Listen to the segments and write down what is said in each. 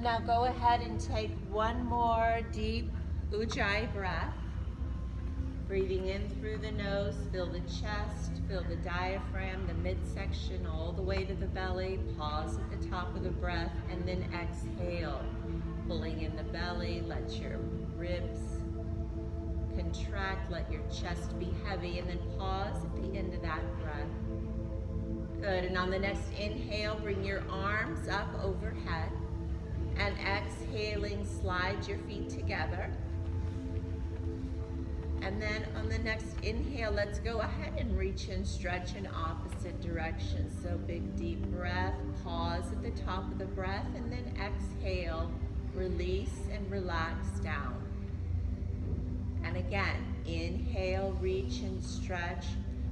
And now go ahead and take one more deep Ujjayi breath. Breathing in through the nose, fill the chest, fill the diaphragm, the midsection, all the way to the belly. Pause at the top of the breath, and then exhale. Pulling in the belly, let your ribs contract, let your chest be heavy, and then pause at the end of that breath. Good, and on the next inhale, bring your arms up overhead, and exhaling, slide your feet together. And then on the next inhale, let's go ahead and reach and stretch in opposite directions. So big deep breath, pause at the top of the breath, and then exhale, release and relax down. And again, inhale, reach and stretch.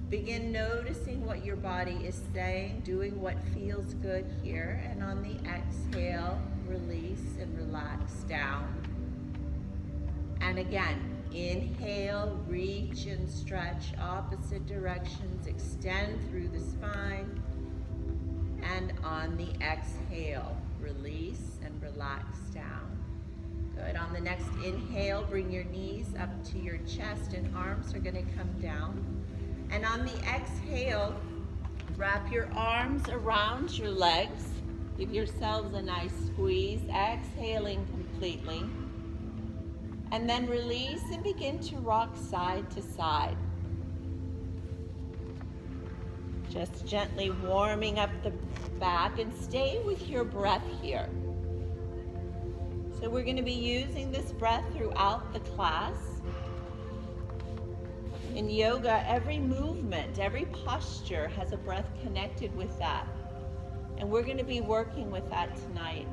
Begin noticing what your body is saying, doing what feels good here. And on the exhale, release and relax down. And again, inhale, reach and stretch, opposite directions, extend through the spine. And on the exhale, release and relax down. Good, on the next inhale, bring your knees up to your chest and arms are gonna come down. And on the exhale, wrap your arms around your legs. Give yourselves a nice squeeze, exhaling completely. And then release and begin to rock side to side. Just gently warming up the back, and stay with your breath here. So we're going to be using this breath throughout the class. In yoga, every movement, every posture has a breath connected with that. And we're going to be working with that tonight.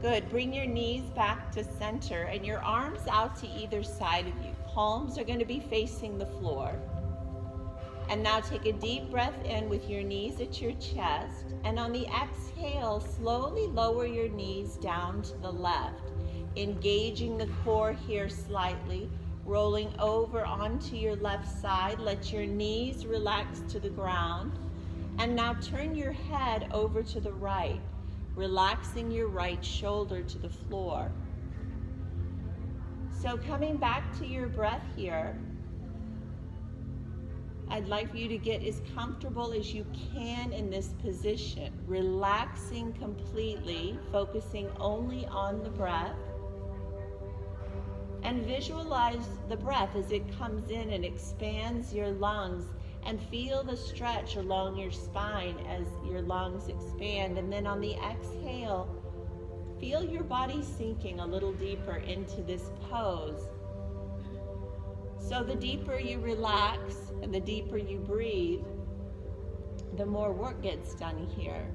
Good, bring your knees back to center and your arms out to either side of you. Palms are going to be facing the floor. And now take a deep breath in with your knees at your chest. And on the exhale, slowly lower your knees down to the left, engaging the core here slightly, rolling over onto your left side. Let your knees relax to the ground. And now turn your head over to the right, relaxing your right shoulder to the floor. So coming back to your breath here, I'd like for you to get as comfortable as you can in this position, relaxing completely, focusing only on the breath. And visualize the breath as it comes in and expands your lungs, and feel the stretch along your spine as your lungs expand. And then on the exhale, feel your body sinking a little deeper into this pose. So the deeper you relax and the deeper you breathe, the more work gets done here.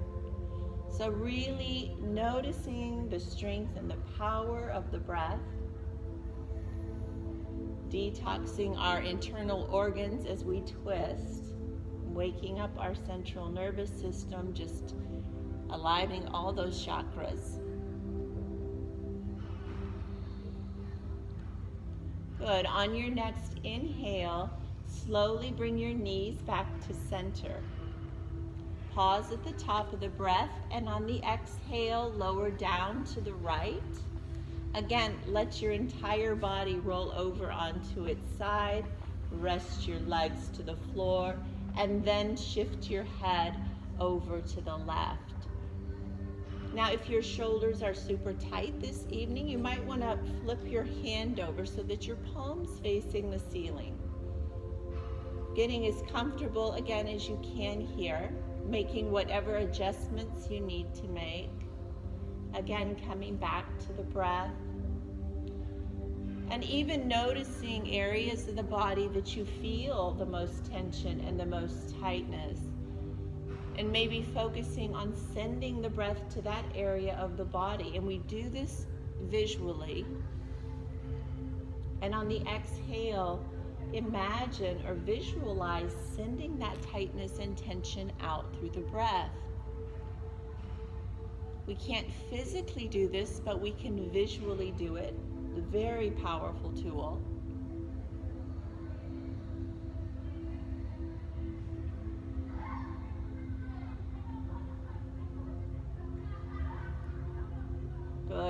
So really noticing the strength and the power of the breath, detoxing our internal organs as we twist, waking up our central nervous system, just aligning all those chakras. Good. On your next inhale, slowly bring your knees back to center. Pause at the top of the breath, and on the exhale, lower down to the right. Again, let your entire body roll over onto its side. Rest your legs to the floor, and then shift your head over to the left. Now, if your shoulders are super tight this evening, you might want to flip your hand over so that your palm's facing the ceiling. Getting as comfortable again as you can here, making whatever adjustments you need to make. Again, coming back to the breath. And even noticing areas of the body that you feel the most tension and the most tightness. And maybe focusing on sending the breath to that area of the body. And we do this visually. And on the exhale, imagine or visualize sending that tightness and tension out through the breath. We can't physically do this, but we can visually do it. A very powerful tool.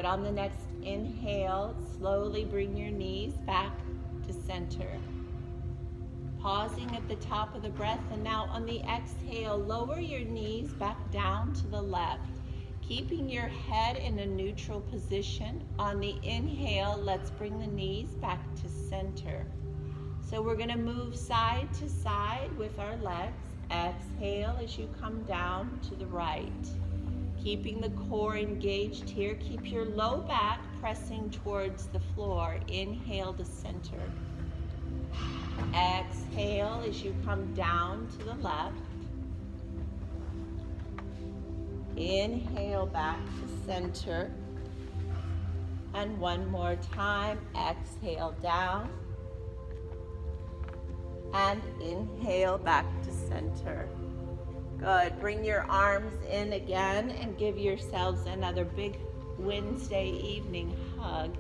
On the next inhale, slowly bring your knees back to center. Pausing at the top of the breath, and now on the exhale, lower your knees back down to the left, keeping your head in a neutral position. On the inhale, let's bring the knees back to center. So we're going to move side to side with our legs. Exhale as you come down to the right. Keeping the core engaged here. Keep your low back pressing towards the floor. Inhale to center. Exhale as you come down to the left. Inhale back to center. And one more time. Exhale down. And inhale back to center. Good. Bring your arms in again and give yourselves another big Wednesday evening hug.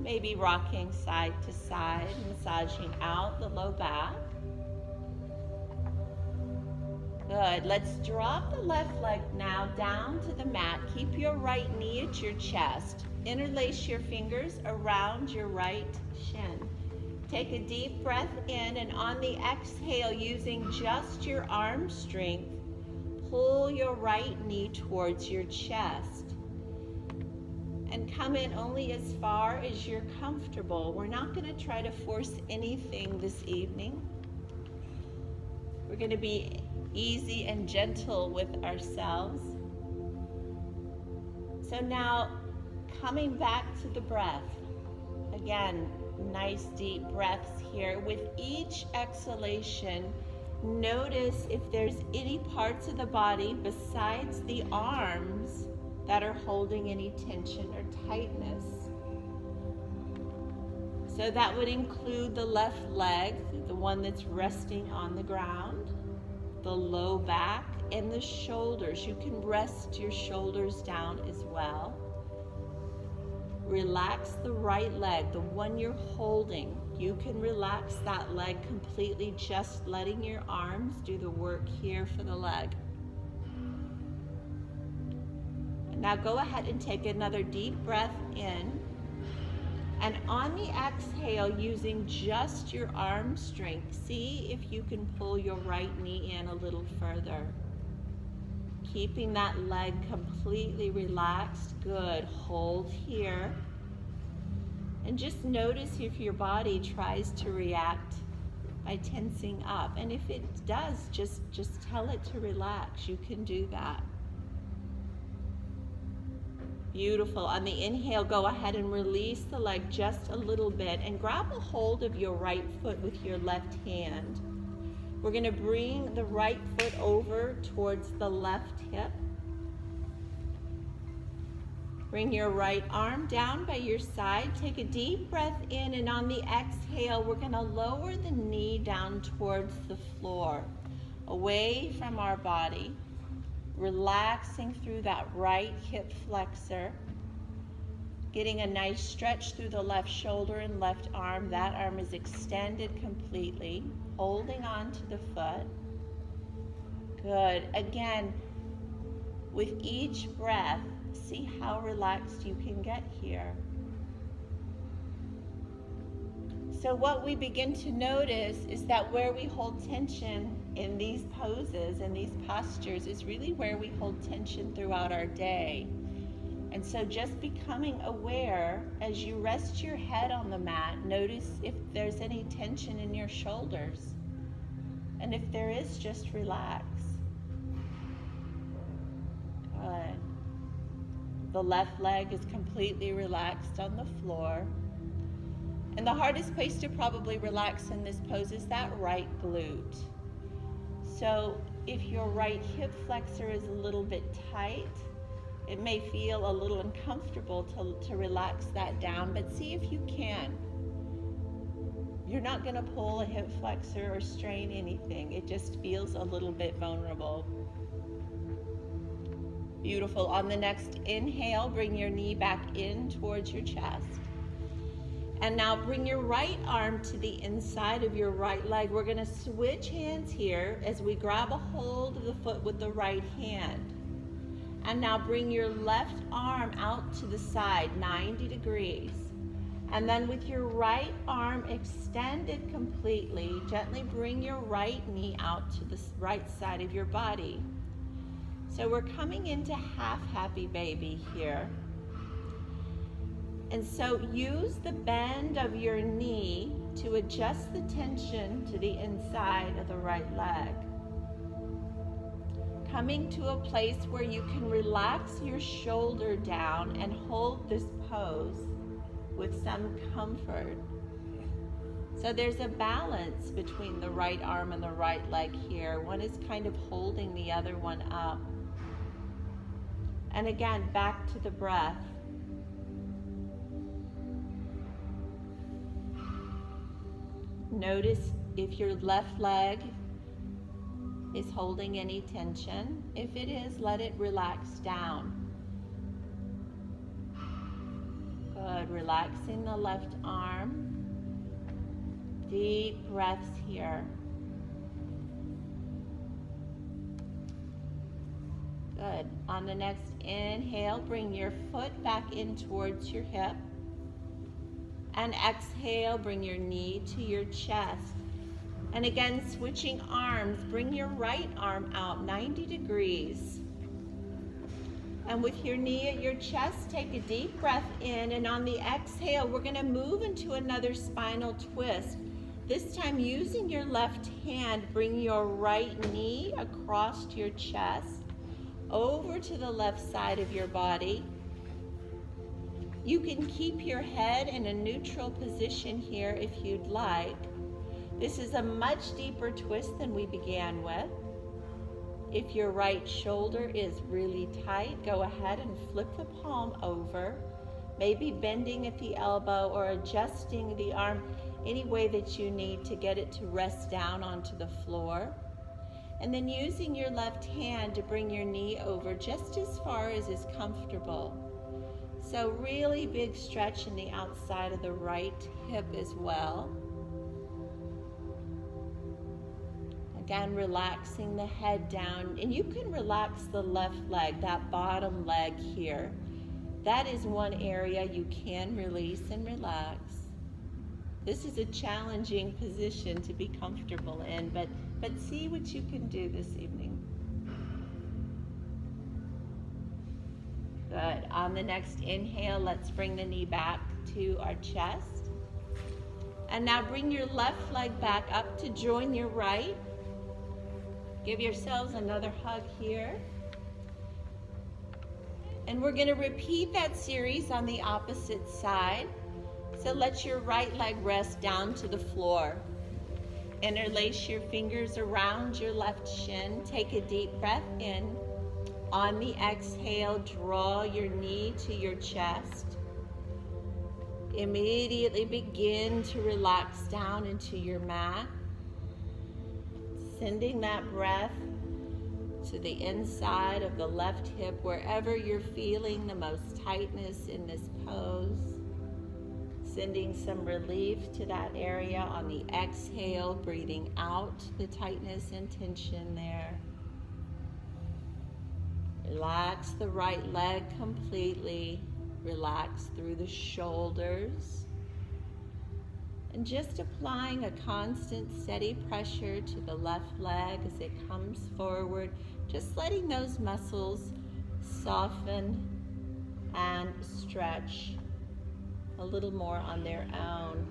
Maybe rocking side to side, massaging out the low back. Good. Let's drop the left leg now down to the mat. Keep your right knee at your chest. Interlace your fingers around your right shin. Take a deep breath in, and on the exhale, using just your arm strength, pull your right knee towards your chest. And come in only as far as you're comfortable. We're not going to try to force anything this evening. We're going to be easy and gentle with ourselves. So now, coming back to the breath. Again, nice deep breaths here. With each exhalation, notice if there's any parts of the body besides the arms that are holding any tension or tightness. So that would include the left leg, the one that's resting on the ground, the low back, and the shoulders. You can rest your shoulders down as well. Relax the right leg, the one you're holding. You can relax that leg completely, just letting your arms do the work here for the leg. And now go ahead and take another deep breath in. And on the exhale, using just your arm strength, see if you can pull your right knee in a little further. Keeping that leg completely relaxed. Good. Hold here. And just notice if your body tries to react by tensing up. And if it does, just tell it to relax. You can do that. Beautiful. On the inhale, go ahead and release the leg just a little bit and grab a hold of your right foot with your left hand. We're going to bring the right foot over towards the left hip. Bring your right arm down by your side. Take a deep breath in, and on the exhale, we're going to lower the knee down towards the floor, away from our body, relaxing through that right hip flexor, getting a nice stretch through the left shoulder and left arm. That arm is extended completely, holding on to the foot. Good. Again, with each breath, see how relaxed you can get here. So what we begin to notice is that where we hold tension in these poses and these postures is really where we hold tension throughout our day. And so just becoming aware as you rest your head on the mat, notice if there's any tension in your shoulders. And if there is, just relax. Good. The left leg is completely relaxed on the floor. And the hardest place to probably relax in this pose is that right glute. So if your right hip flexor is a little bit tight, it may feel a little uncomfortable to relax that down, but see if you can. You're not going to pull a hip flexor or strain anything. It just feels a little bit vulnerable. Beautiful. On the next inhale, bring your knee back in towards your chest. And now bring your right arm to the inside of your right leg. We're going to switch hands here as we grab a hold of the foot with the right hand. And now bring your left arm out to the side, 90 degrees. And then with your right arm extended completely, gently bring your right knee out to the right side of your body. So we're coming into half happy baby here. And so use the bend of your knee to adjust the tension to the inside of the right leg. Coming to a place where you can relax your shoulder down and hold this pose with some comfort. So there's a balance between the right arm and the right leg here. One is kind of holding the other one up. And again, back to the breath. Notice if your left leg is holding any tension. If it is, let it relax down. Good, relaxing the left arm. Deep breaths here. Good. On the next inhale, bring your foot back in towards your hip. And exhale, bring your knee to your chest. And again, switching arms, bring your right arm out 90 degrees. And with your knee at your chest, take a deep breath in. And on the exhale, we're going to move into another spinal twist. This time, using your left hand, bring your right knee across your chest, over to the left side of your body. You can keep your head in a neutral position here if you'd like. This is a much deeper twist than we began with. If your right shoulder is really tight, go ahead and flip the palm over, maybe bending at the elbow or adjusting the arm any way that you need to get it to rest down onto the floor. And then using your left hand to bring your knee over just as far as is comfortable. So really big stretch in the outside of the right hip as well. Again, relaxing the head down. And you can relax the left leg, that bottom leg here. That is one area you can release and relax. This is a challenging position to be comfortable in, but see what you can do this evening. Good. On the next inhale, let's bring the knee back to our chest. And now bring your left leg back up to join your right. Give yourselves another hug here. And we're going to repeat that series on the opposite side. So let your right leg rest down to the floor. Interlace your fingers around your left shin. Take a deep breath in. On the exhale, draw your knee to your chest. Immediately begin to relax down into your mat. Sending that breath to the inside of the left hip, wherever you're feeling the most tightness in this pose. Sending some relief to that area on the exhale, breathing out the tightness and tension there. Relax the right leg completely. Relax through the shoulders. And just applying a constant steady pressure to the left leg as it comes forward. Just letting those muscles soften and stretch a little more on their own.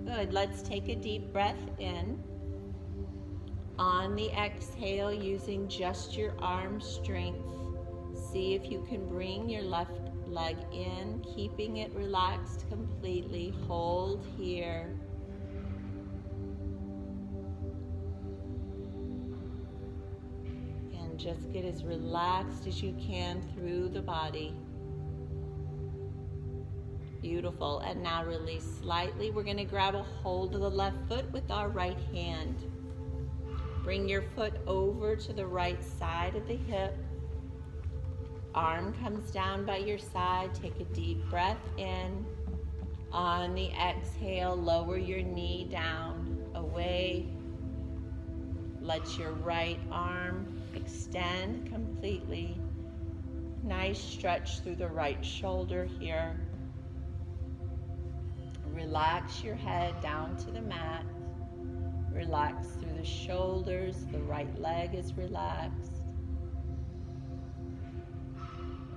Good. Let's take a deep breath in. On the exhale, using just your arm strength, see if you can bring your left leg in, keeping it relaxed completely. Hold here. And just get as relaxed as you can through the body. Beautiful. And now release slightly. We're going to grab a hold of the left foot with our right hand. Bring your foot over to the right side of the hip. Arm comes down by your side. Take a deep breath in. On the exhale, lower your knee down, away. Let your right arm Extend completely. Nice stretch through the right shoulder here. Relax your head down to the mat. Relax through the shoulders. The right leg is relaxed.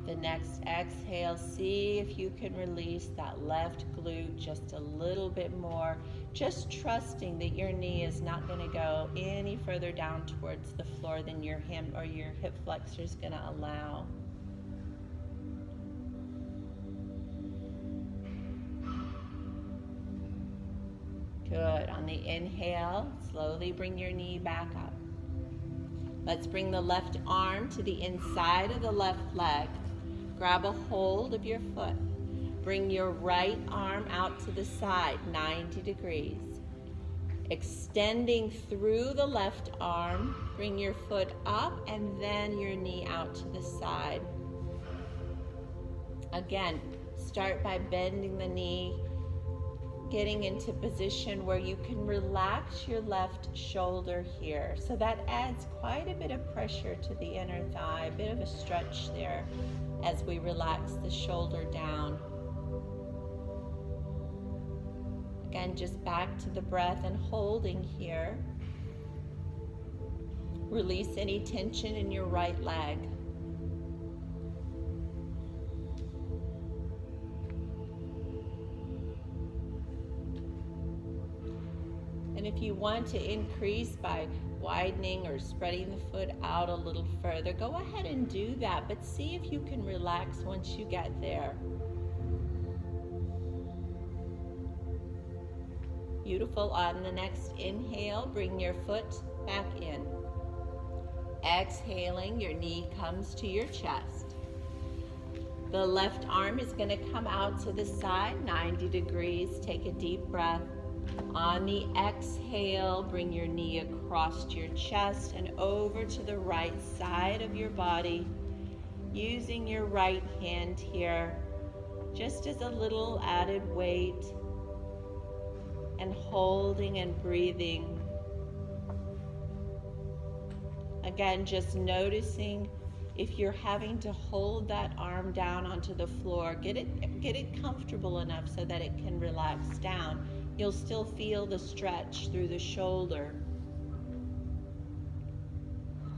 The next exhale, see if you can release that left glute just a little bit more. Just trusting that your knee is not going to go any further down towards the floor than your hip or your hip flexor is going to allow. Good. On the inhale, slowly bring your knee back up. Let's bring the left arm to the inside of the left leg. Grab a hold of your foot. Bring your right arm out to the side, 90 degrees. Extending through the left arm, bring your foot up and then your knee out to the side. Again, start by bending the knee, getting into position where you can relax your left shoulder here. So that adds quite a bit of pressure to the inner thigh, a bit of a stretch there as we relax the shoulder down. Again, just back to the breath and holding here. Release any tension in your right leg. And if you want to increase by widening or spreading the foot out a little further, go ahead and do that, but see if you can relax once you get there. Beautiful. On the next inhale, bring your foot back in. Exhaling, your knee comes to your chest. The left arm is going to come out to the side, 90 degrees. Take a deep breath. On the exhale, bring your knee across your chest and over to the right side of your body, using your right hand here, just as a little added weight, and holding and breathing. Again, just noticing if you're having to hold that arm down onto the floor, get it comfortable enough so that it can relax down. You'll still feel the stretch through the shoulder.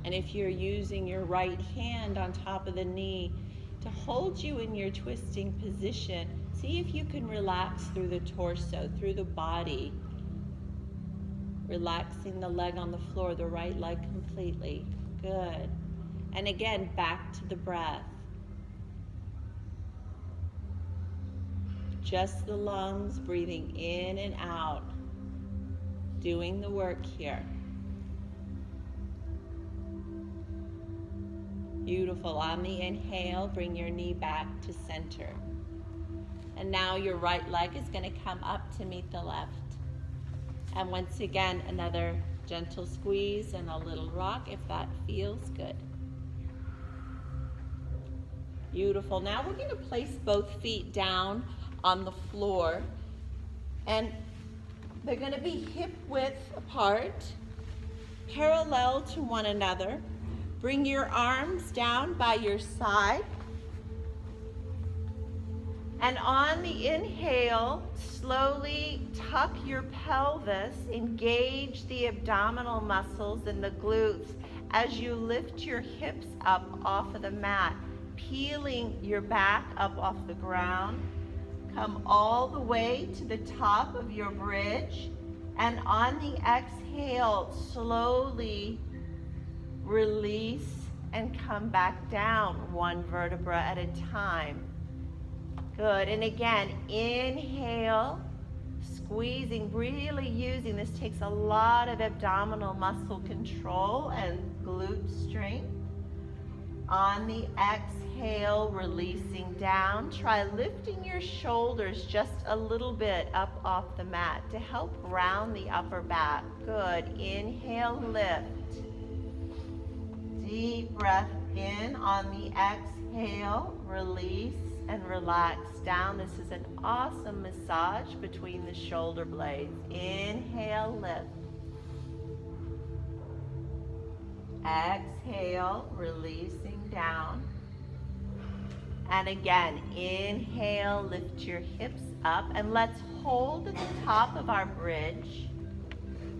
And if you're using your right hand on top of the knee to hold you in your twisting position, see if you can relax through the torso, through the body. Relaxing the leg on the floor, the right leg completely. Good. And again, back to the breath. Just the lungs breathing in and out, doing the work here. Beautiful. On the inhale, bring your knee back to center. And now your right leg is going to come up to meet the left. And once again, another gentle squeeze and a little rock if that feels good. Beautiful. Now we're going to place both feet down on the floor, and they're going to be hip width apart, parallel to one another. Bring your arms down by your side, and on the inhale, slowly tuck your pelvis, engage the abdominal muscles and the glutes as you lift your hips up off of the mat, peeling your back up off the ground. Come all the way to the top of your bridge, and on the exhale, slowly release and come back down one vertebra at a time. Good. And again, inhale, squeezing, really using, this takes a lot of abdominal muscle control and glute strength. On the exhale, releasing down. Try lifting your shoulders just a little bit up off the mat to help round the upper back. Good. Inhale, lift. Deep breath in. On the exhale, release and relax down. This is an awesome massage between the shoulder blades. Inhale, lift. Exhale, releasing down. And again, inhale, lift your hips up, and let's hold at the top of our bridge.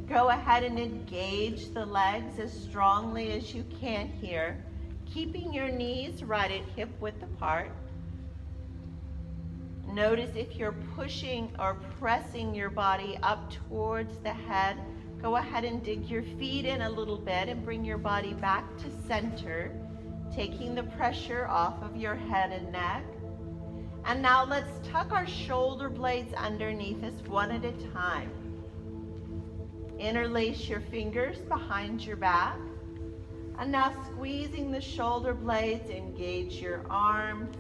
Go ahead and engage the legs as strongly as you can here, keeping your knees right at hip width apart. Notice if you're pushing or pressing your body up towards the head, go ahead and dig your feet in a little bit and bring your body back to center, taking the pressure off of your head and neck. And now let's tuck our shoulder blades underneath us one at a time. Interlace your fingers behind your back. And now squeezing the shoulder blades, engage your arms,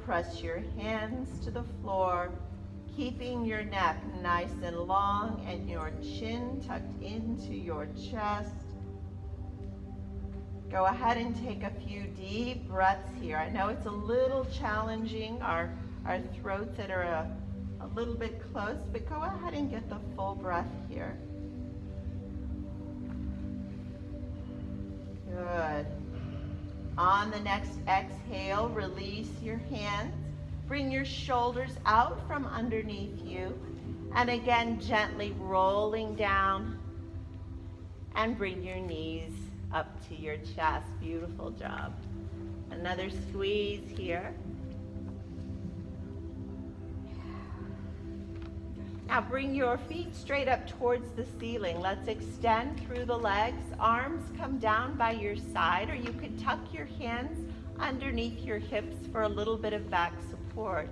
press your hands to the floor, keeping your neck nice and long and your chin tucked into your chest. Go ahead and take a few deep breaths here. I know it's a little challenging, our throats that are a little bit close, but go ahead and get the full breath here. Good. On the next exhale, release your hands. Bring your shoulders out from underneath you. And again, gently rolling down. And bring your knees up to your chest. Beautiful job. Another squeeze here. Now bring your feet straight up towards the ceiling. Let's extend through the legs. Arms come down by your side, or you could tuck your hands underneath your hips for a little bit of back support.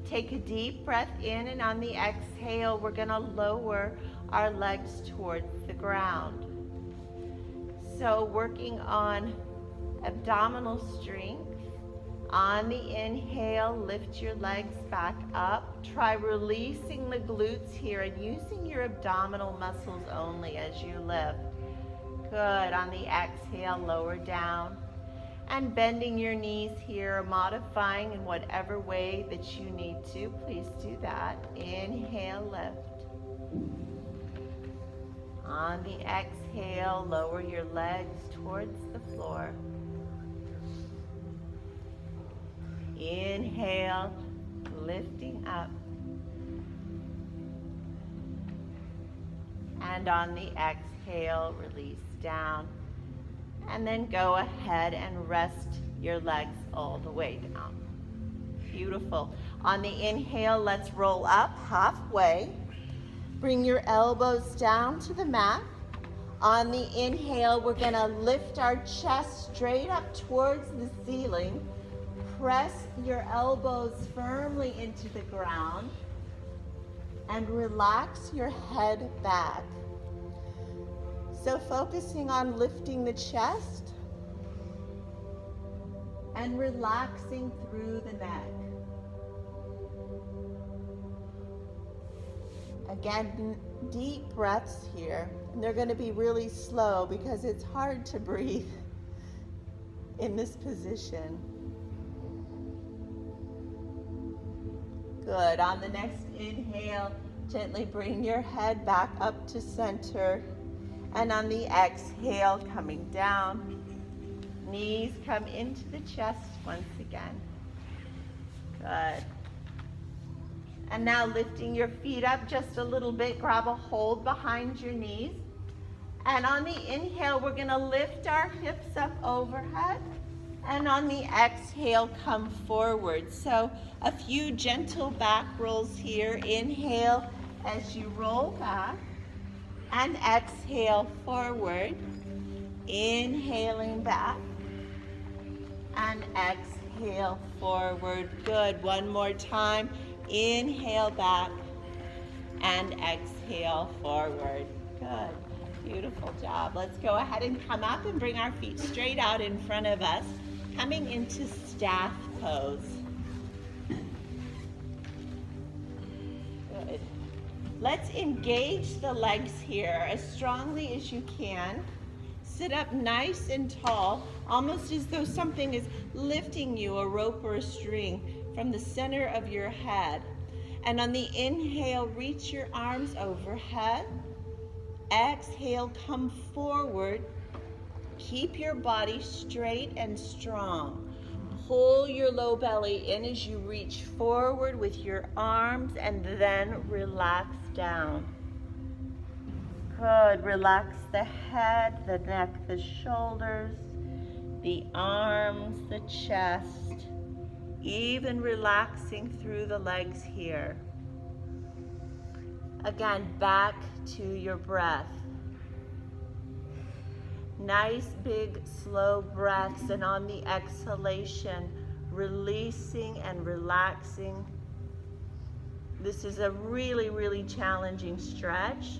Take a deep breath in, and on the exhale, we're going to lower our legs towards the ground. So working on abdominal strength. On the inhale, lift your legs back up. Try releasing the glutes here and using your abdominal muscles only as you lift. Good. On the exhale, lower down. And bending your knees here, modifying in whatever way that you need to. Please do that. Inhale, lift. On the exhale, lower your legs towards the floor. Inhale, lifting up. And on the exhale, release down. And then go ahead and rest your legs all the way down. Beautiful. On the inhale, let's roll up halfway. Bring your elbows down to the mat. On the inhale, we're going to lift our chest straight up towards the ceiling. Press your elbows firmly into the ground and relax your head back. So focusing on lifting the chest and relaxing through the neck. Again, deep breaths here. And they're going to be really slow because it's hard to breathe in this position. Good. On the next inhale, gently bring your head back up to center. And on the exhale, coming down. Knees come into the chest once again. Good. And now lifting your feet up just a little bit, grab a hold behind your knees. And on the inhale, we're going to lift our hips up overhead. And on the exhale, come forward. So a few gentle back rolls here. Inhale as you roll back. And exhale forward. Inhaling back. And exhale forward. Good. One more time. Inhale back. And exhale forward. Good. Beautiful job. Let's go ahead and come up and bring our feet straight out in front of us. Coming into staff pose. Good. Let's engage the legs here as strongly as you can. Sit up nice and tall, almost as though something is lifting you, a rope or a string, from the center of your head. And on the inhale, reach your arms overhead. Exhale, come forward. Keep your body straight and strong. Pull your low belly in as you reach forward with your arms and then relax down. Good. Relax the head, the neck, the shoulders, the arms, the chest, even relaxing through the legs here. Again, back to your breath. Nice, big, slow breaths, and on the exhalation, releasing and relaxing. This is a really, really challenging stretch.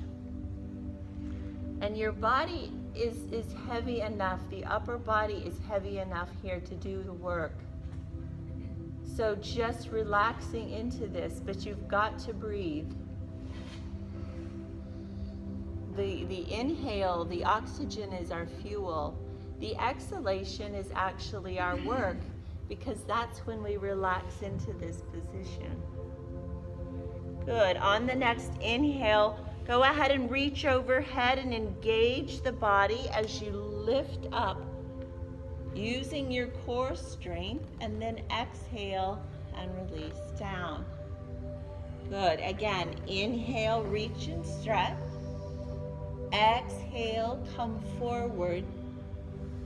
And your body is heavy enough, the upper body is heavy enough here to do the work. So just relaxing into this, but you've got to breathe. The inhale, the oxygen is our fuel. The exhalation is actually our work, because that's when we relax into this position. Good. On the next inhale, go ahead and reach overhead and engage the body as you lift up, using your core strength, and then exhale and release down. Good. Again, inhale, reach and stretch. Exhale, come forward.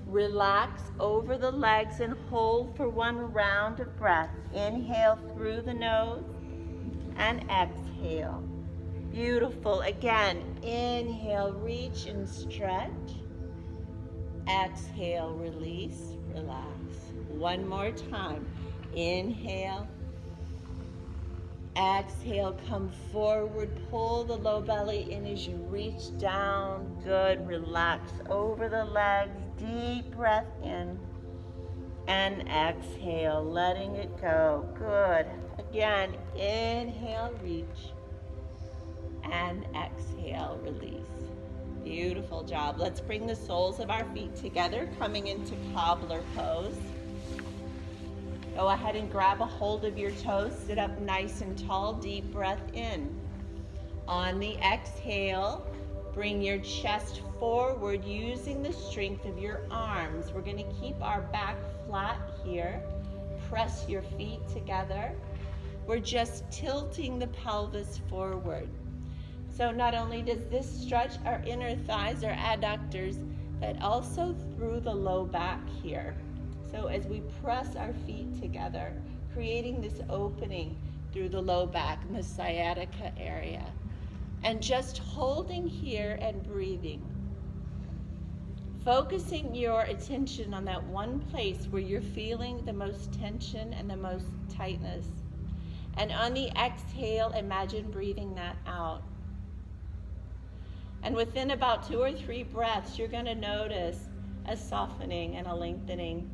Relax over the legs and hold for one round of breath. Inhale through the nose and exhale. Beautiful. Again, inhale, reach and stretch. Exhale, release, relax. One more time. Inhale. Exhale, come forward, pull the low belly in as you reach down. Good. Relax over the legs. Deep breath in and exhale, letting it go. Good. Again, inhale, reach, and exhale, release. Beautiful job. Let's bring the soles of our feet together, coming into cobbler pose. Go ahead and grab a hold of your toes. Sit up nice and tall. Deep breath in. On the exhale, bring your chest forward using the strength of your arms. We're going to keep our back flat here. Press your feet together. We're just tilting the pelvis forward. So not only does this stretch our inner thighs, our adductors, but also through the low back here. So as we press our feet together, creating this opening through the low back and the sciatica area. And just holding here and breathing. Focusing your attention on that one place where you're feeling the most tension and the most tightness. And on the exhale, imagine breathing that out. And within about 2 or 3 breaths, you're going to notice a softening and a lengthening,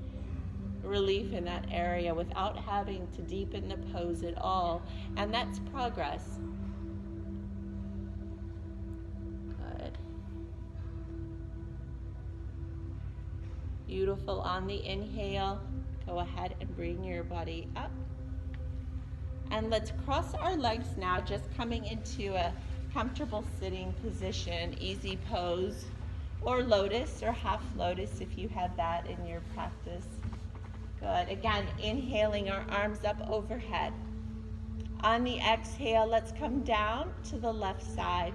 relief in that area without having to deepen the pose at all. And that's progress. Good. Beautiful. On the inhale, go ahead and bring your body up. And let's cross our legs now, just coming into a comfortable sitting position, easy pose, or lotus or half lotus if you have that in your practice. Good. Again, inhaling our arms up overhead. On the exhale, let's come down to the left side.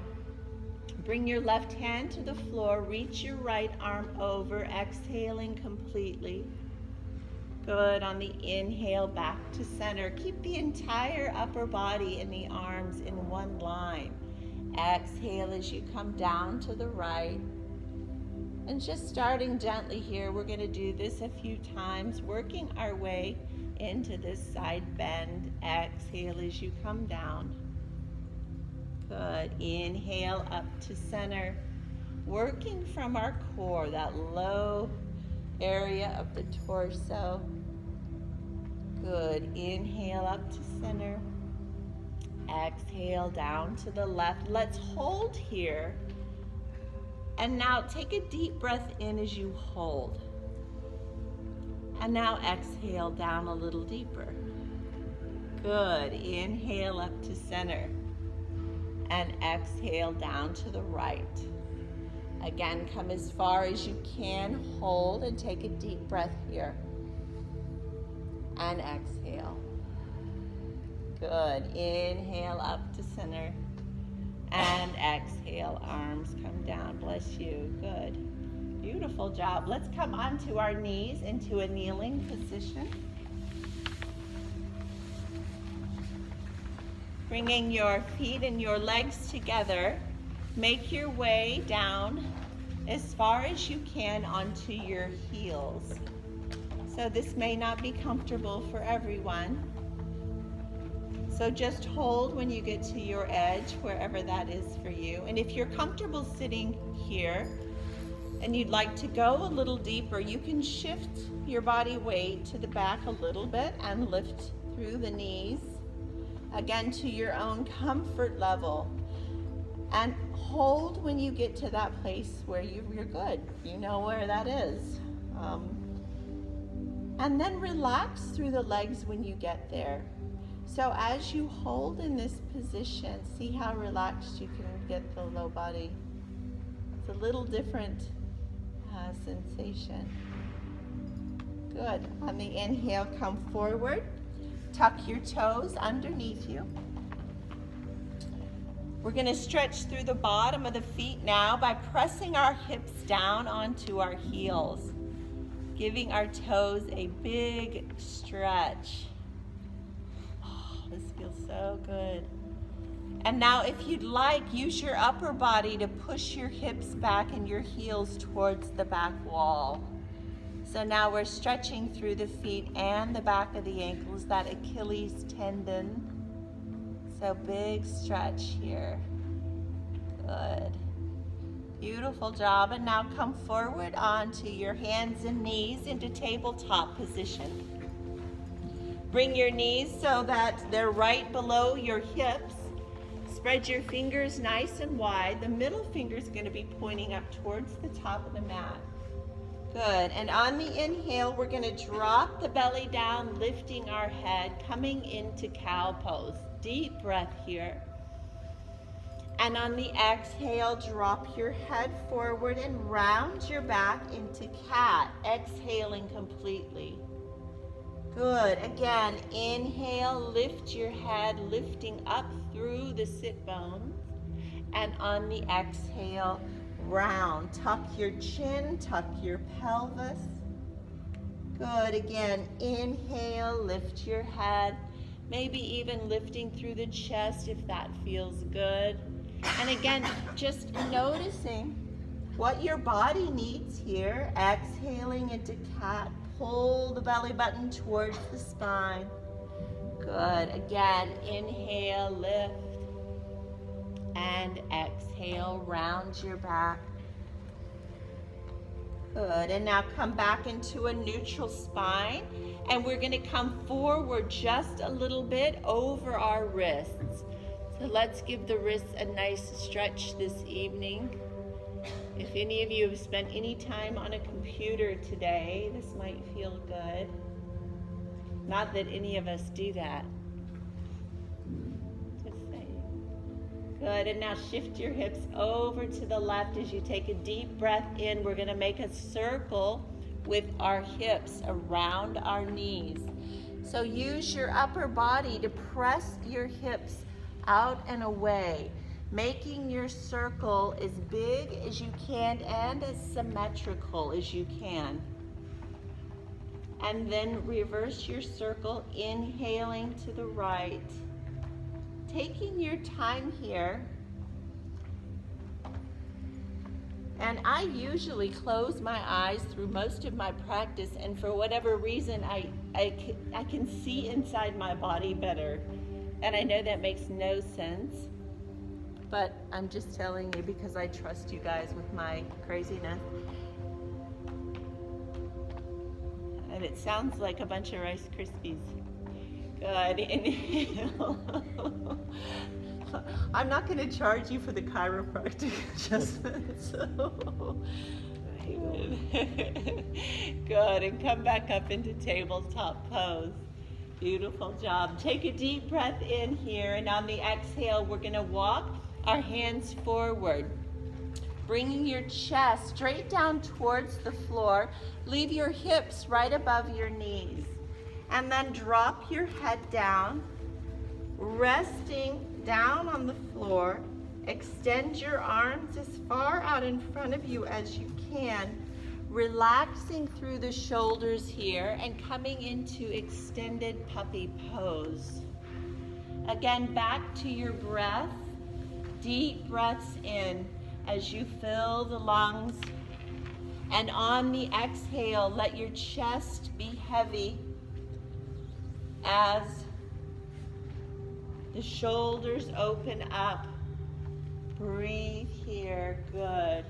Bring your left hand to the floor. Reach your right arm over, exhaling completely. Good. On the inhale, back to center. Keep the entire upper body and the arms in one line. Exhale as you come down to the right. And just starting gently here, we're going to do this a few times, working our way into this side bend. Exhale as you come down. Good. Inhale up to center. Working from our core, that low area of the torso. Good. Inhale up to center. Exhale down to the left. Let's hold here. And now take a deep breath in as you hold. And now exhale down a little deeper. Good. Inhale up to center. And exhale down to the right. Again, come as far as you can, hold, and take a deep breath here. And exhale. Good. Inhale up to center. And exhale, arms come down. Bless you. Good. Beautiful job. Let's come onto our knees into a kneeling position. Bringing your feet and your legs together, make your way down as far as you can onto your heels. So this may not be comfortable for everyone. So just hold when you get to your edge, wherever that is for you. And if you're comfortable sitting here and you'd like to go a little deeper, you can shift your body weight to the back a little bit and lift through the knees. Again, to your own comfort level. And hold when you get to that place where you're good. You know where that is. And then relax through the legs when you get there. So as you hold in this position, see how relaxed you can get the low body. It's a little different sensation. Good. On the inhale, come forward. Tuck your toes underneath you. We're going to stretch through the bottom of the feet now by pressing our hips down onto our heels, giving our toes a big stretch. Oh, this feels so good. And now if you'd like, use your upper body to push your hips back and your heels towards the back wall. So now we're stretching through the feet and the back of the ankles, that Achilles tendon. So big stretch here. Good. Beautiful job. And now come forward onto your hands and knees into tabletop position. Bring your knees so that they're right below your hips. Spread your fingers nice and wide. The middle finger is going to be pointing up towards the top of the mat. Good. And on the inhale, we're going to drop the belly down, lifting our head, coming into cow pose. Deep breath here. And on the exhale, drop your head forward and round your back into cat, exhaling completely. Good. Again, inhale, lift your head, lifting up through the sit bones. And on the exhale, round. Tuck your chin, tuck your pelvis. Good. Again, inhale, lift your head. Maybe even lifting through the chest if that feels good. And again, just noticing what your body needs here. Exhaling into cat. Pull the belly button towards the spine. Good. Again, inhale, lift. And exhale, round your back. Good. And now come back into a neutral spine. And we're going to come forward just a little bit over our wrists. So let's give the wrists a nice stretch this evening. If any of you have spent any time on a computer today, this might feel good. Not that any of us do that. Just saying. Good, and now shift your hips over to the left as you take a deep breath in. We're gonna make a circle with our hips around our knees. So use your upper body to press your hips out and away, making your circle as big as you can and as symmetrical as you can. And then reverse your circle, inhaling to the right. Taking your time here. And I usually close my eyes through most of my practice, and for whatever reason, I can see inside my body better. And I know that makes no sense, but I'm just telling you because I trust you guys with my craziness. And it sounds like a bunch of Rice Krispies. Good, inhale. I'm not going to charge you for the chiropractic adjustment, so. Good, and come back up into tabletop pose. Beautiful job. Take a deep breath in here, and on the exhale, we're going to walk our hands forward. bringing your chest straight down towards the floor. Leave your hips right above your knees. And then drop your head down, resting down on the floor. Extend your arms as far out in front of you as you can, relaxing through the shoulders here and coming into extended puppy pose. Again, back to your breath. Deep breaths in as you fill the lungs. And on the exhale, let your chest be heavy as the shoulders open up. Breathe here, good.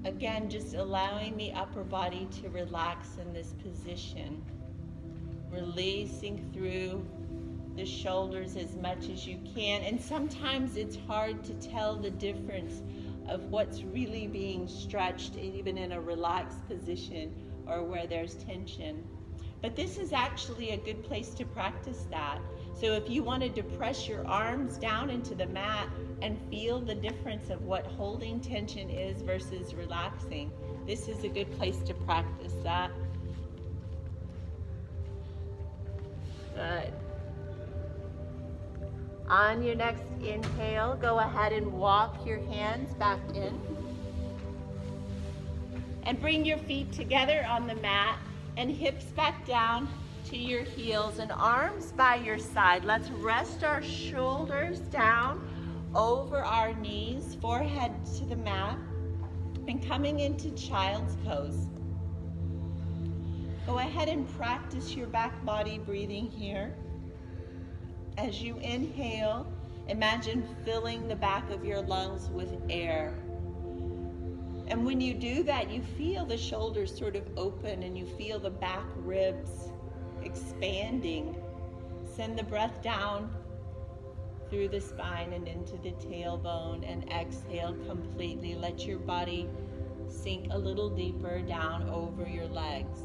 Again, just allowing the upper body to relax in this position. Releasing through the shoulders as much as you can. And sometimes it's hard to tell the difference of what's really being stretched, even in a relaxed position or where there's tension. But this is actually a good place to practice that. So if you wanted to press your arms down into the mat and feel the difference of what holding tension is versus relaxing, this is a good place to practice that. Good. On your next inhale, go ahead and walk your hands back in. And bring your feet together on the mat and hips back down to your heels and arms by your side. Let's rest our shoulders down over our knees, forehead to the mat, and coming into child's pose. Go ahead and practice your back body breathing here. As you inhale, imagine filling the back of your lungs with air. And when you do that, you feel the shoulders sort of open and you feel the back ribs expanding. Send the breath down through the spine and into the tailbone and exhale completely. Let your body sink a little deeper down over your legs.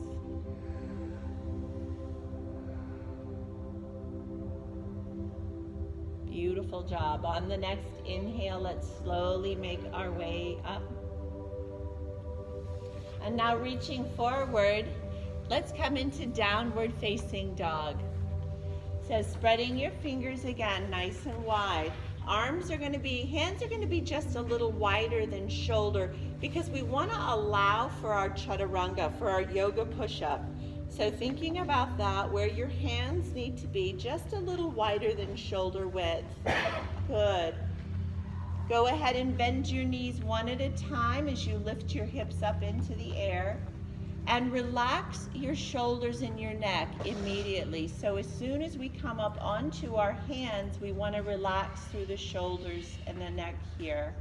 Beautiful job. On the next inhale, let's slowly make our way up. And now reaching forward, let's come into downward facing dog. So spreading your fingers again, nice and wide. Hands are gonna be just a little wider than shoulder because we wanna allow for our chaturanga, for our yoga push-up. So thinking about that, where your hands need to be just a little wider than shoulder width. Good. Go ahead and bend your knees one at a time as you lift your hips up into the air. And relax your shoulders and your neck immediately. So as soon as we come up onto our hands, we want to relax through the shoulders and the neck here.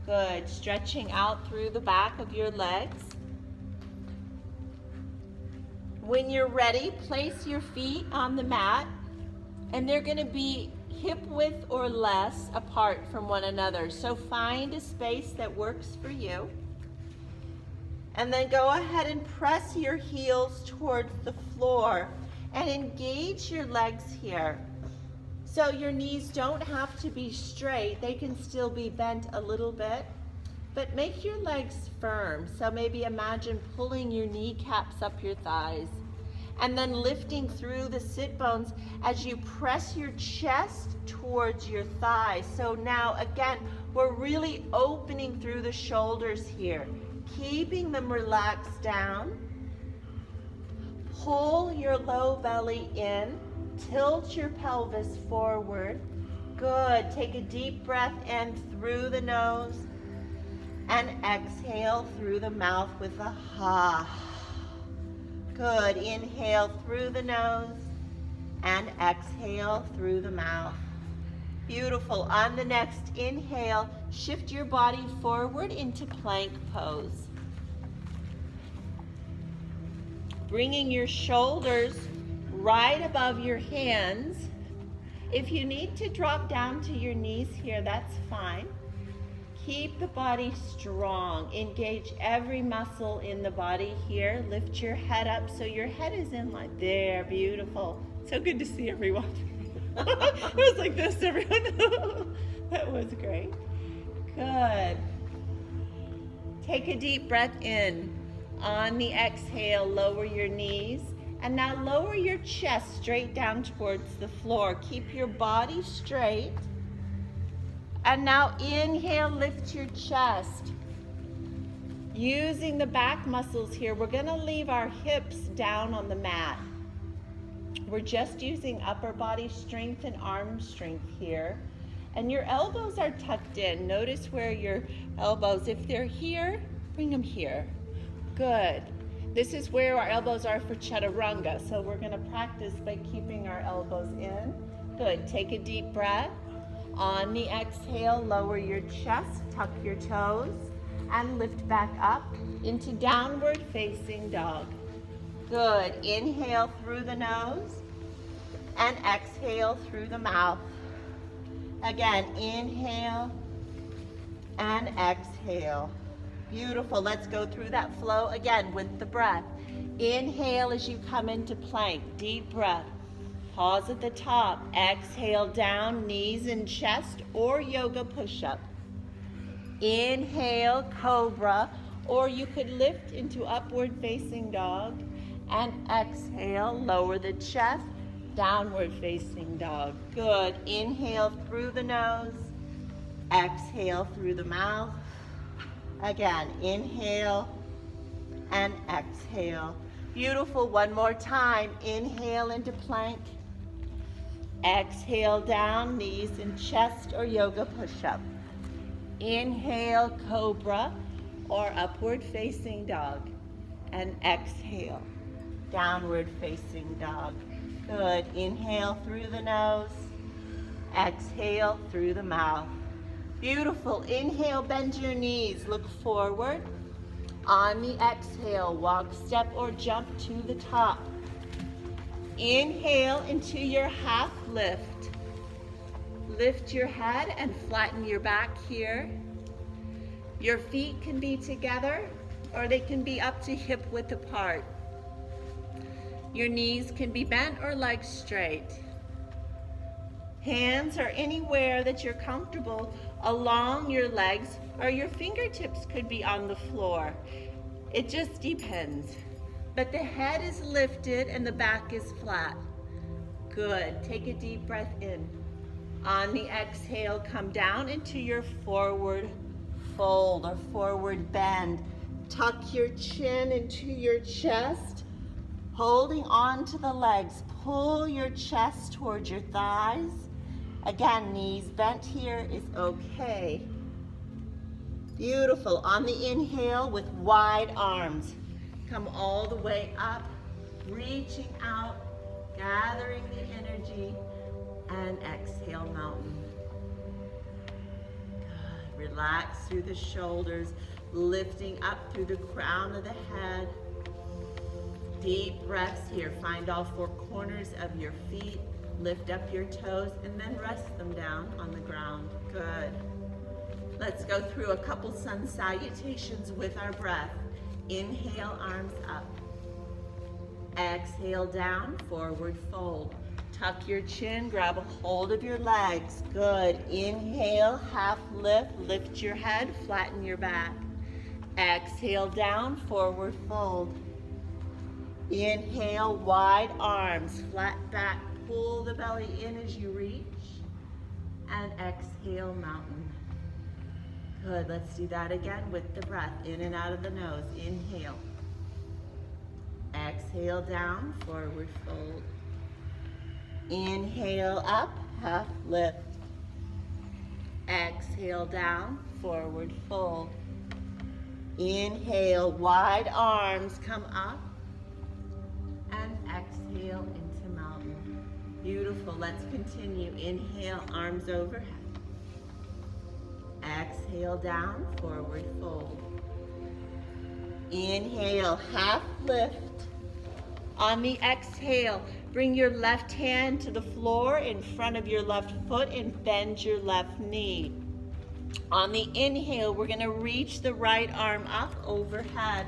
Good. Stretching out through the back of your legs. When you're ready, place your feet on the mat, and they're going to be hip width or less apart from one another. So find a space that works for you. And then go ahead and press your heels towards the floor and engage your legs here. So your knees don't have to be straight. They can still be bent a little bit, but make your legs firm. So maybe imagine pulling your kneecaps up your thighs and then lifting through the sit bones as you press your chest towards your thighs. So now again, we're really opening through the shoulders here, keeping them relaxed down. Pull your low belly in, tilt your pelvis forward. Good, take a deep breath in through the nose and exhale through the mouth with a ha. Good, inhale through the nose and exhale through the mouth. Beautiful. On the next inhale, shift your body forward into plank pose. Bringing your shoulders right above your hands. If you need to drop down to your knees here, that's fine. Keep the body strong. Engage every muscle in the body here. Lift your head up so your head is in line. There, beautiful. So good to see everyone. It was like this, everyone. That was great. Good. Take a deep breath in. On the exhale, lower your knees. And now lower your chest straight down towards the floor. Keep your body straight. And now inhale, lift your chest. Using the back muscles here, we're gonna leave our hips down on the mat. We're just using upper body strength and arm strength here. And your elbows are tucked in. Notice where your elbows, if they're here, bring them here. Good. This is where our elbows are for chaturanga. So we're gonna practice by keeping our elbows in. Good, take a deep breath. On the exhale, lower your chest, tuck your toes, and lift back up into downward facing dog. Good. Inhale through the nose and exhale through the mouth. Again, inhale and exhale. Beautiful. Let's go through that flow again with the breath. Inhale as you come into plank. Deep breath. Pause at the top. Exhale down, knees and chest, or yoga push-up. Inhale, cobra, or you could lift into upward facing dog. And exhale, lower the chest, downward facing dog. Good. Inhale through the nose. Exhale through the mouth. Again, inhale and exhale. Beautiful. One more time. Inhale into plank. Exhale down, knees and chest, or yoga push-up. Inhale, cobra, or upward facing dog. And exhale, downward facing dog. Good. Inhale through the nose. Exhale through the mouth. Beautiful. Inhale, bend your knees, look forward. On the exhale, walk, step, or jump to the top. Inhale into your half lift. Lift your head and flatten your back here. Your feet can be together or they can be up to hip width apart. Your knees can be bent or legs straight. Hands are anywhere that you're comfortable along your legs, or your fingertips could be on the floor. It just depends. But the head is lifted and the back is flat. Good. Take a deep breath in. On the exhale, come down into your forward fold or forward bend. Tuck your chin into your chest, holding on to the legs. Pull your chest towards your thighs. Again, knees bent here is okay. Beautiful. On the inhale with wide arms. Come all the way up, reaching out, gathering the energy, and exhale, mountain. Good. Relax through the shoulders, lifting up through the crown of the head. Deep breaths here. Find all four corners of your feet. Lift up your toes and then rest them down on the ground. Good. Let's go through a couple sun salutations with our breath. Inhale, arms up. Exhale down, forward fold. Tuck your chin, grab a hold of your legs. Good. Inhale, half lift. Lift your head, flatten your back. Exhale down, forward fold. Inhale, wide arms, flat back. Pull the belly in as you reach. And exhale, mountain. Good, let's do that again with the breath. In and out of the nose. Inhale. Exhale down, forward fold. Inhale up, half lift. Exhale down, forward fold. Inhale, wide arms come up. And exhale into mountain. Beautiful, let's continue. Inhale, arms overhead. Exhale down, forward fold. Inhale, half lift. On the exhale, bring your left hand to the floor in front of your left foot and bend your left knee. On the inhale, we're gonna reach the right arm up overhead,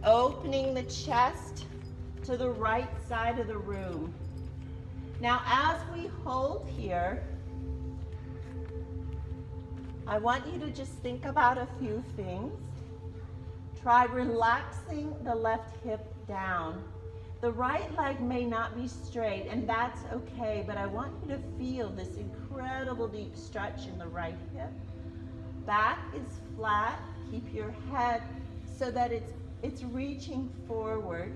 opening the chest to the right side of the room. Now, as we hold here, I want you to just think about a few things. Try relaxing the left hip down. The right leg may not be straight, and that's okay, but I want you to feel this incredible deep stretch in the right hip. Back is flat. Keep your head so that it's reaching forward.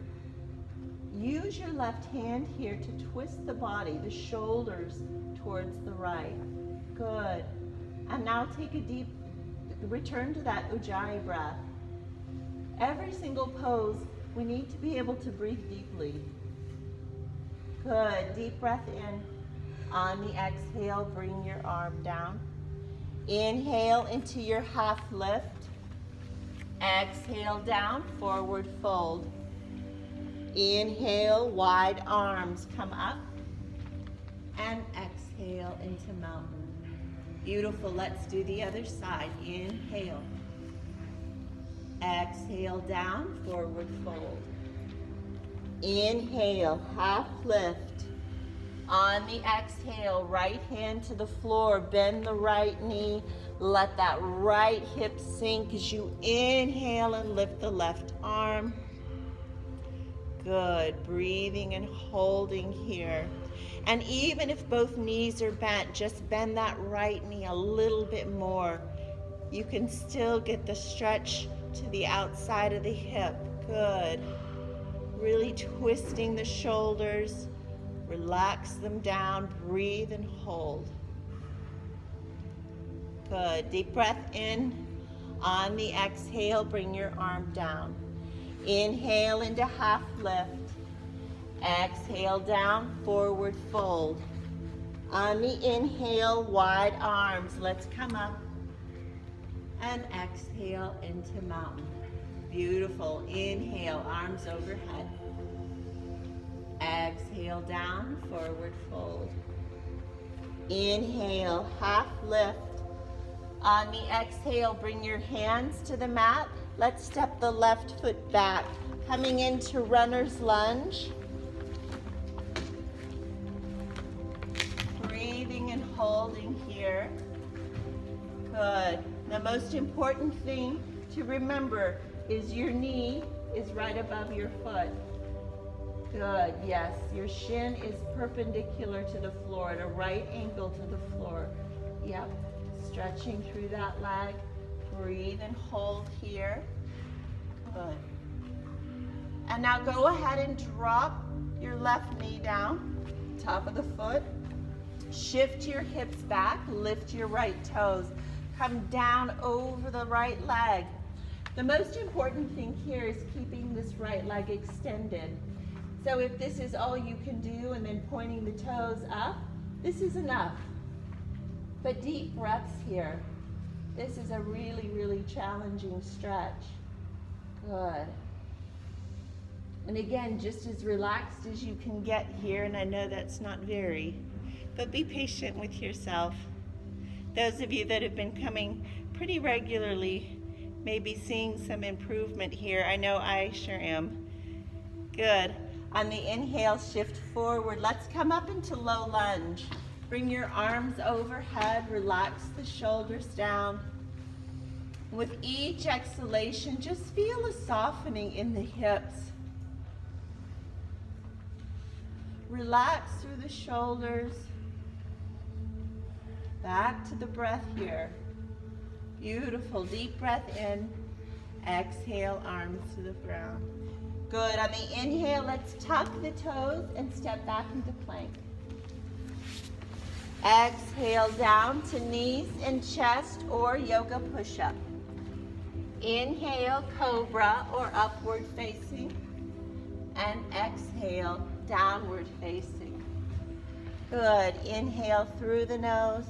Use your left hand here to twist the body, the shoulders towards the right. Good. And now take a deep, return to that Ujjayi breath. Every single pose, we need to be able to breathe deeply. Good. Deep breath in. On the exhale, bring your arm down. Inhale into your half lift. Exhale down, forward fold. Inhale, wide arms come up. And exhale into mountain. Beautiful. Let's do the other side. Inhale. Exhale down, forward fold. Inhale, half lift. On the exhale, right hand to the floor, bend the right knee. Let that right hip sink as you inhale and lift the left arm. Good, breathing and holding here. And even if both knees are bent, just bend that right knee a little bit more. You can still get the stretch to the outside of the hip. Good. Really twisting the shoulders. Relax them down. Breathe and hold. Good. Deep breath in. On the exhale, bring your arm down. Inhale into half lift. Exhale down, forward fold. On the inhale, wide arms. Let's come up. And exhale into mountain. Beautiful. Inhale, arms overhead. Exhale down, forward fold. Inhale, half lift. On the exhale, bring your hands to the mat. Let's step the left foot back. Coming into runner's lunge. Breathing and holding here. Good. The most important thing to remember is your knee is right above your foot. Good, yes. Your shin is perpendicular to the floor at a right angle to the floor. Yep. Stretching through that leg. Breathe and hold here. Good. And now go ahead and drop your left knee down, top of the foot. Shift your hips back, lift your right toes. Come down over the right leg. The most important thing here is keeping this right leg extended. So if this is all you can do and then pointing the toes up, this is enough. But deep breaths here. This is a really, really challenging stretch. Good. And again, just as relaxed as you can get here, and I know that's not very, but be patient with yourself. Those of you that have been coming pretty regularly may be seeing some improvement here. I know I sure am. Good. On the inhale, shift forward. Let's come up into low lunge. Bring your arms overhead, relax the shoulders down. With each exhalation, just feel a softening in the hips. Relax through the shoulders. Back to the breath here. Beautiful. Deep breath in. Exhale, arms to the ground. Good. On the inhale, let's tuck the toes and step back into plank. Exhale down to knees and chest or yoga push-up. Inhale, cobra or upward facing. And exhale, downward facing. Good. Inhale through the nose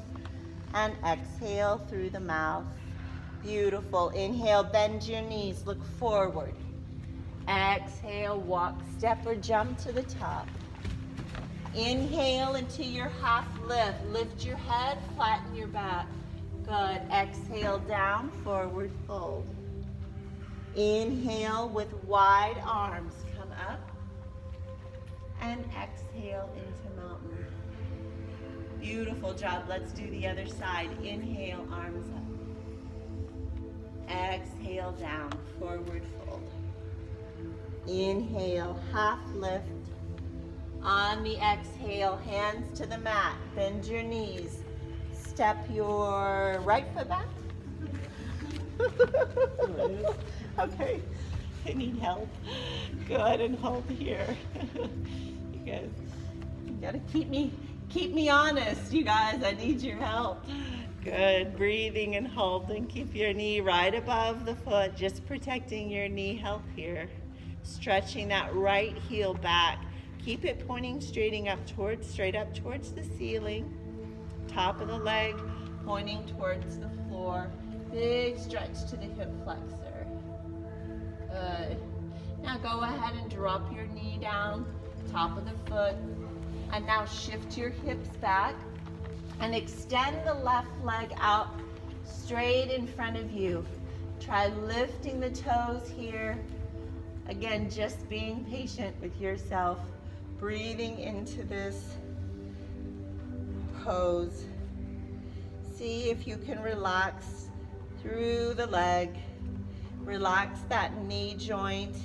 and exhale through the mouth. Beautiful. Inhale, bend your knees, look forward. Exhale, walk, step or jump to the top. Inhale into your half lift. Lift your head, flatten your back. Good. Exhale down, forward fold. Inhale with wide arms. Come up. And exhale into mountain. Beautiful job. Let's do the other side. Inhale, arms up. Exhale down, forward fold. Inhale, half lift. On the exhale, hands to the mat. Bend your knees. Step your right foot back. Okay, I need help. Good, and hold here. You guys, you gotta keep me honest, you guys. I need your help. Good, breathing and holding. Keep your knee right above the foot, just protecting your knee health here. Stretching that right heel back. Keep it pointing straight up towards the ceiling. Top of the leg pointing towards the floor. Big stretch to the hip flexor. Good. Now go ahead and drop your knee down, top of the foot. And now shift your hips back and extend the left leg out straight in front of you. Try lifting the toes here. Again, just being patient with yourself. Breathing into this pose. See if you can relax through the leg. Relax that knee joint.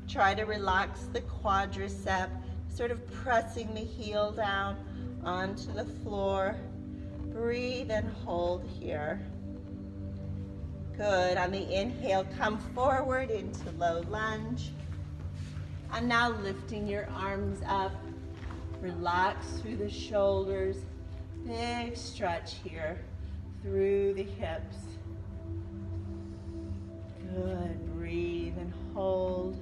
Try to relax the quadricep, sort of pressing the heel down onto the floor. Breathe and hold here. Good. On the inhale, come forward into low lunge. And now lifting your arms up. Relax through the shoulders. Big stretch here through the hips. Good. Breathe and hold.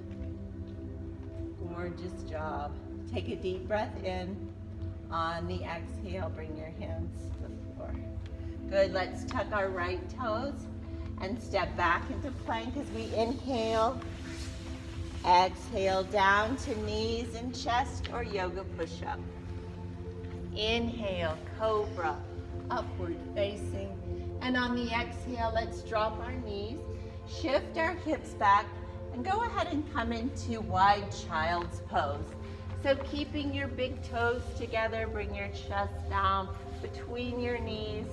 Gorgeous job. Take a deep breath in. On the exhale, bring your hands to the floor. Good. Let's tuck our right toes and step back into plank as we inhale. Exhale down to knees and chest or yoga push-up. Inhale, cobra, upward facing. And on the exhale, let's drop our knees, shift our hips back, and go ahead and come into wide child's pose. So keeping your big toes together, bring your chest down between your knees.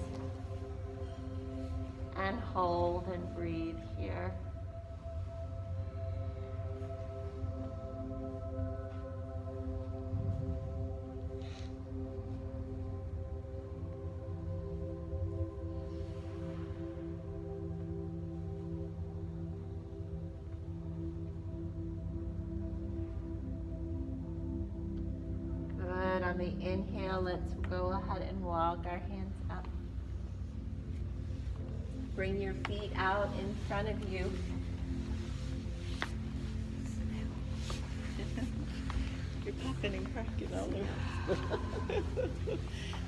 And hold and breathe here. Good. On the inhale, let's go ahead and walk our hands up. Bring your feet out in front of you. You're popping and cracking all over.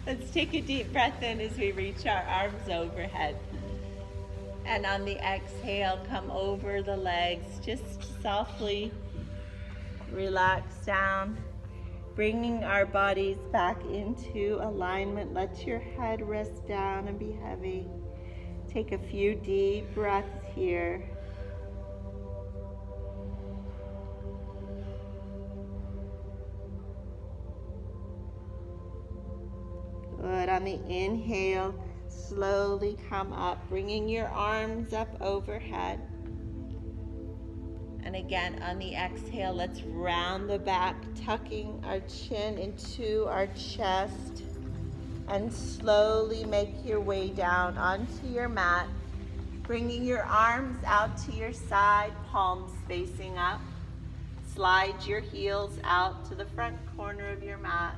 Let's take a deep breath in as we reach our arms overhead. And on the exhale, come over the legs. Just softly relax down. Bringing our bodies back into alignment. Let your head rest down and be heavy. Take a few deep breaths here. Good. On the inhale, slowly come up, bringing your arms up overhead. And again, on the exhale, let's round the back, tucking our chin into our chest. And slowly make your way down onto your mat, bringing your arms out to your side, palms facing up. Slide your heels out to the front corner of your mat,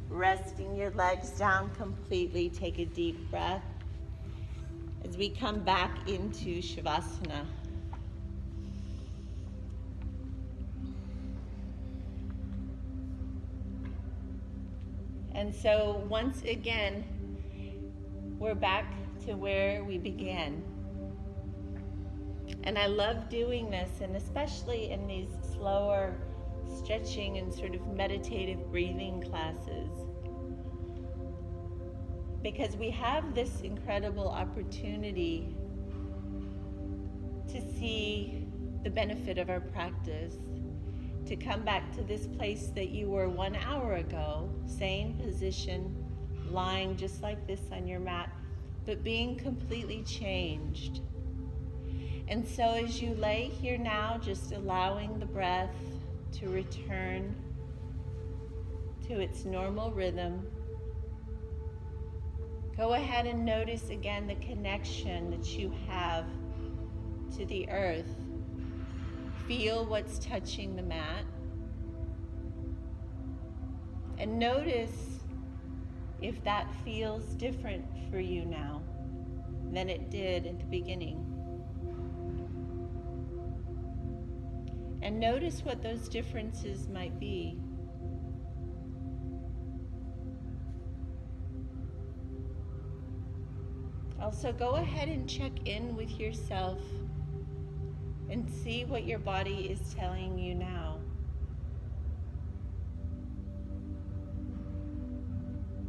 resting your legs down completely. Take a deep breath as we come back into Shavasana. And so once again, we're back to where we began. And I love doing this, and especially in these slower stretching and sort of meditative breathing classes, because we have this incredible opportunity to see the benefit of our practice, to come back to this place that you were 1 hour ago, same position, lying just like this on your mat, but being completely changed. And so as you lay here now, just allowing the breath to return to its normal rhythm, go ahead and notice again the connection that you have to the earth. Feel what's touching the mat. And notice if that feels different for you now than it did at the beginning. And notice what those differences might be. Also, go ahead and check in with yourself and see what your body is telling you now.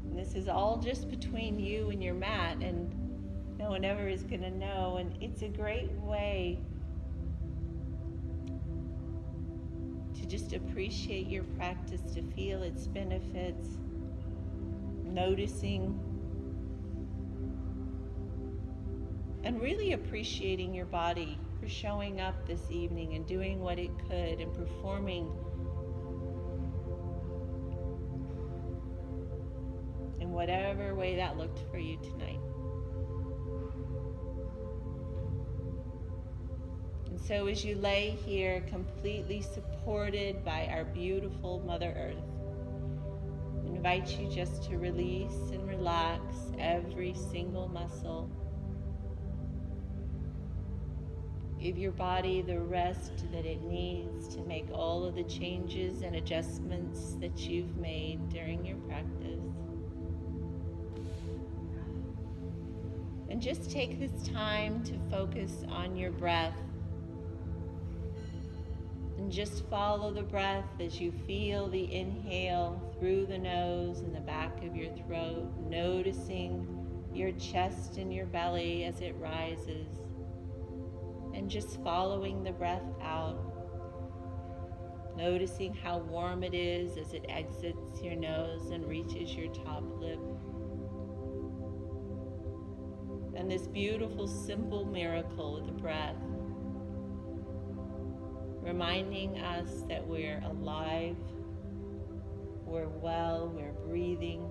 And this is all just between you and your mat, and no one ever is going to know. And it's a great way to just appreciate your practice, to feel its benefits, noticing and really appreciating your body for showing up this evening and doing what it could and performing in whatever way that looked for you tonight. And so as you lay here completely supported by our beautiful Mother Earth, I invite you just to release and relax every single muscle. Give your body the rest that it needs to make all of the changes and adjustments that you've made during your practice. And just take this time to focus on your breath. And just follow the breath as you feel the inhale through the nose and the back of your throat, noticing your chest and your belly as it rises. And just following the breath out, noticing how warm it is as it exits your nose and reaches your top lip. And this beautiful, simple miracle of the breath, reminding us that we're alive, we're well, we're breathing.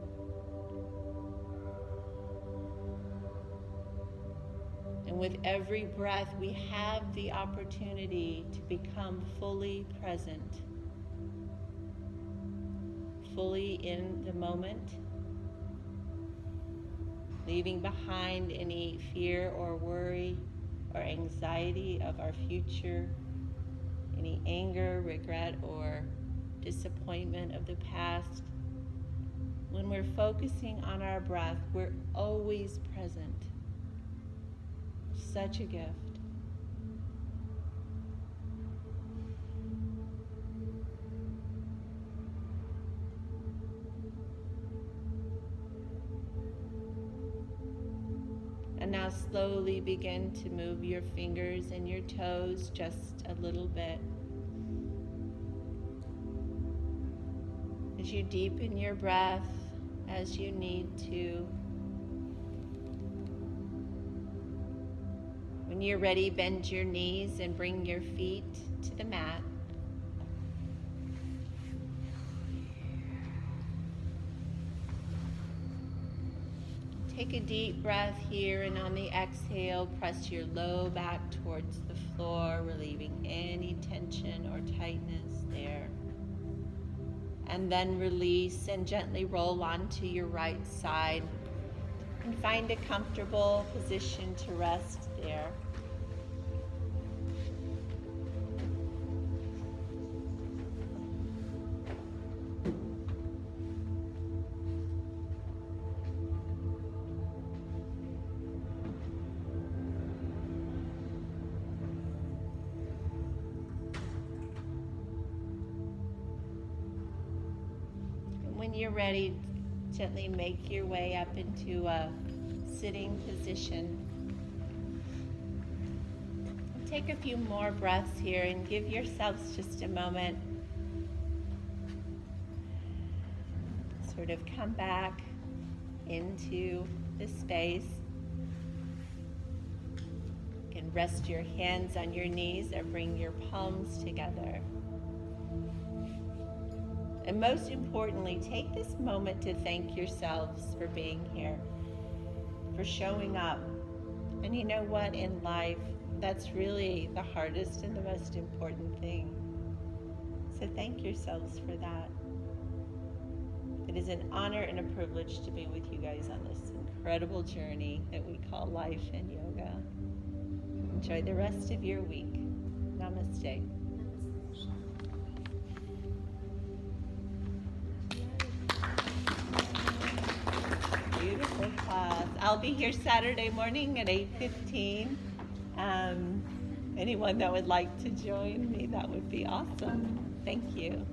And with every breath, we have the opportunity to become fully present, fully in the moment, leaving behind any fear or worry or anxiety of our future, any anger, regret, or disappointment of the past. When we're focusing on our breath, we're always present. Such a gift. And now slowly begin to move your fingers and your toes just a little bit. As you deepen your breath as you need to. When you're ready, bend your knees and bring your feet to the mat. Take a deep breath here, and on the exhale, press your low back towards the floor, relieving any tension or tightness there. And then release and gently roll onto your right side and find a comfortable position to rest there. When you're ready, Gently make your way up into a sitting position. Take a few more breaths here and give yourselves just a moment. Sort of come back into the space. You can rest your hands on your knees or bring your palms together. And most importantly, take this moment to thank yourselves for being here, for showing up. And you know what, in life, that's really the hardest and the most important thing. So thank yourselves for that. It is an honor and a privilege to be with you guys on this incredible journey that we call life and yoga. Enjoy the rest of your week. Namaste. Beautiful class. I'll be here Saturday morning at 8:15. Anyone that would like to join me, that would be awesome. Thank you.